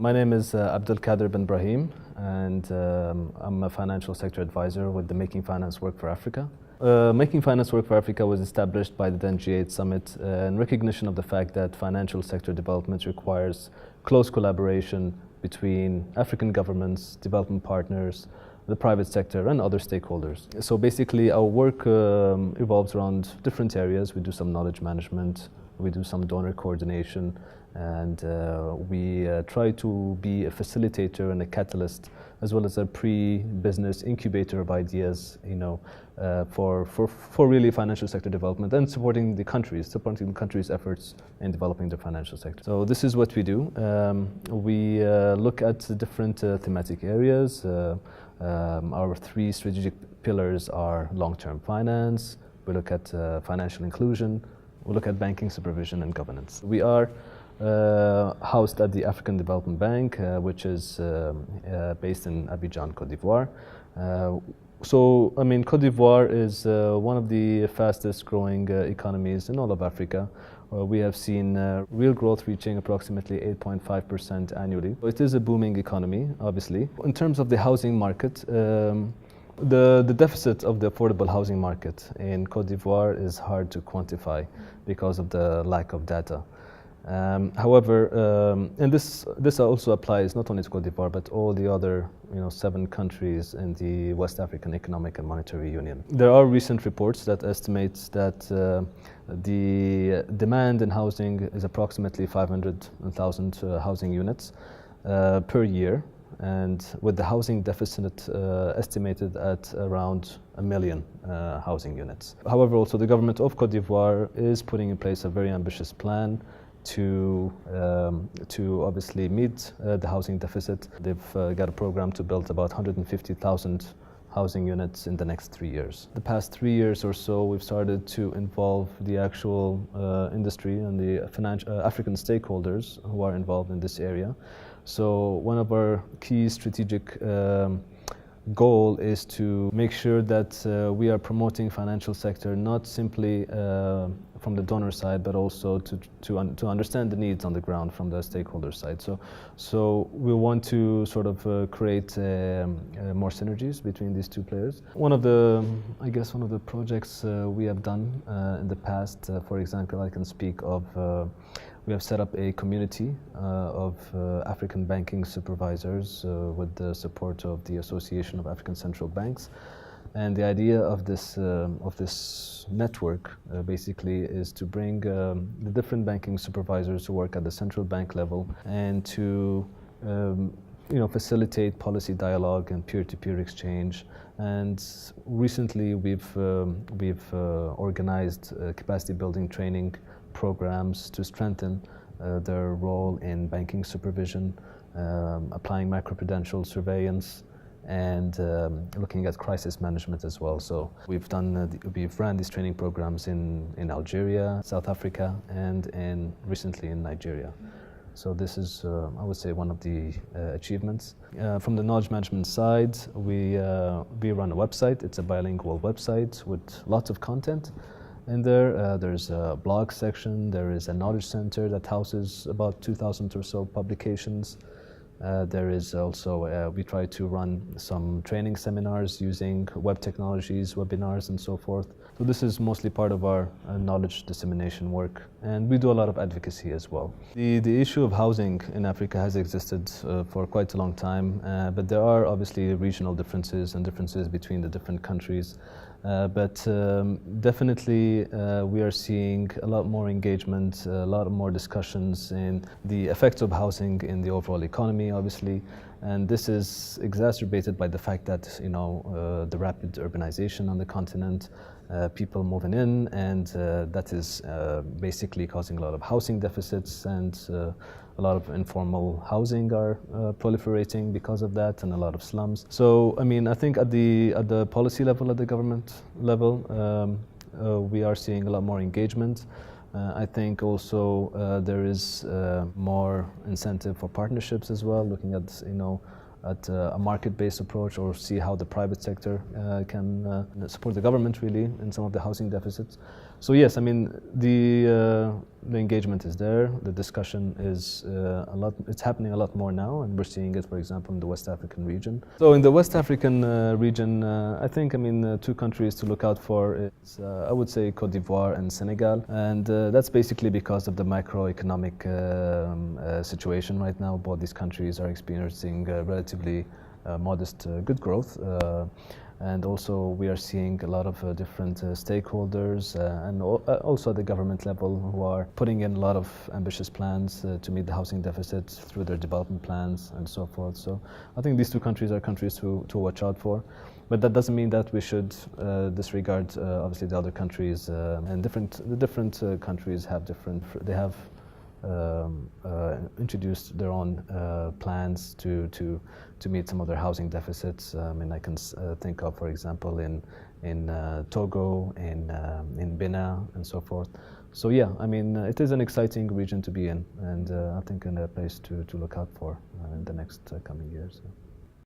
My name is Abdelkader Benbrahim, and I'm a financial sector advisor with the Making Finance Work for Africa. Making Finance Work for Africa was established by the then G8 Summit in recognition of the fact that financial sector development requires close collaboration between African governments, development partners, the private sector and other stakeholders. So basically our work revolves around different areas. We do some knowledge management, we do some donor coordination, and we try to be a facilitator and a catalyst, as well as a pre-business incubator of ideas, for really financial sector development and supporting the countries' efforts in developing the financial sector. So this is what we do. We look at different thematic areas. Our three strategic pillars are long-term finance, we look at financial inclusion, we look at banking supervision and governance. We are housed at the African Development Bank, which is based in Abidjan, Côte d'Ivoire. Côte d'Ivoire is one of the fastest growing economies in all of Africa. We have seen real growth reaching approximately 8.5% annually. It is a booming economy, obviously. In terms of the housing market, the deficit of the affordable housing market in Côte d'Ivoire is hard to quantify because of the lack of data. However, and this also applies not only to Côte d'Ivoire, but all the other 7 countries in the West African Economic and Monetary Union. There are recent reports that estimate that the demand in housing is approximately 500,000 housing units per year, and with the housing deficit estimated at around 1 million housing units. However, also the government of Côte d'Ivoire is putting in place a very ambitious plan to obviously meet the housing deficit. They've got a program to build about 150,000 housing units in the next 3 years. The past 3 years or so, we've started to involve the actual industry and the African stakeholders who are involved in this area. So one of our key strategic goal is to make sure that we are promoting financial sector not simply from the donor side, but also to understand the needs on the ground from the stakeholder side. So we want to sort of create more synergies between these two players. One of the projects we have done in the past, for example, I can speak of. We have set up a community of African banking supervisors with the support of the Association of African Central Banks. And the idea of this network basically is to bring the different banking supervisors who work at the central bank level and to facilitate policy dialogue and peer-to-peer exchange. And recently we've organized capacity building training programs to strengthen their role in banking supervision, applying macroprudential surveillance, and looking at crisis management as well. So we've ran these training programs in Algeria, South Africa, and recently in Nigeria. So this is, I would say, one of the achievements. From the knowledge management side, we run a website. It's a bilingual website with lots of content. In there, there's a blog section, there is a knowledge center that houses about 2,000 or so publications. There is also, we try to run some training seminars using web technologies, webinars and so forth. So this is mostly part of our knowledge dissemination work. And we do a lot of advocacy as well. The issue of housing in Africa has existed for quite a long time, but there are obviously regional differences and differences between the different countries. But definitely we are seeing a lot more engagement, a lot more discussions in the effects of housing in the overall economy, obviously. And this is exacerbated by the fact that, the rapid urbanization on the continent, people moving in, and that is basically causing a lot of housing deficits, and a lot of informal housing are proliferating because of that, and a lot of slums. So, I think at the policy level, at the government level, we are seeing a lot more engagement. I think also there is more incentive for partnerships as well, looking at a market-based approach, or see how the private sector can support the government really in some of the housing deficits. So yes, I mean the engagement is there. The discussion is it's happening a lot more now, and we're seeing it, for example, in the West African region. So in the West African region, I think, I mean, two countries to look out for is, I would say, Côte d'Ivoire and Senegal, and that's basically because of the macroeconomic situation right now. Both these countries are experiencing relatively modest good growth. And also we are seeing a lot of different stakeholders and also at the government level who are putting in a lot of ambitious plans to meet the housing deficit through their development plans and so forth. So I think these two countries are countries to watch out for. But that doesn't mean that we should disregard obviously the other countries, and the different countries have introduced their own plans to meet some of their housing deficits. I mean, I can think of, for example, in Togo, in Benin, and so forth. So yeah, I mean, it is an exciting region to be in, and I think a place to look out for in the next coming years.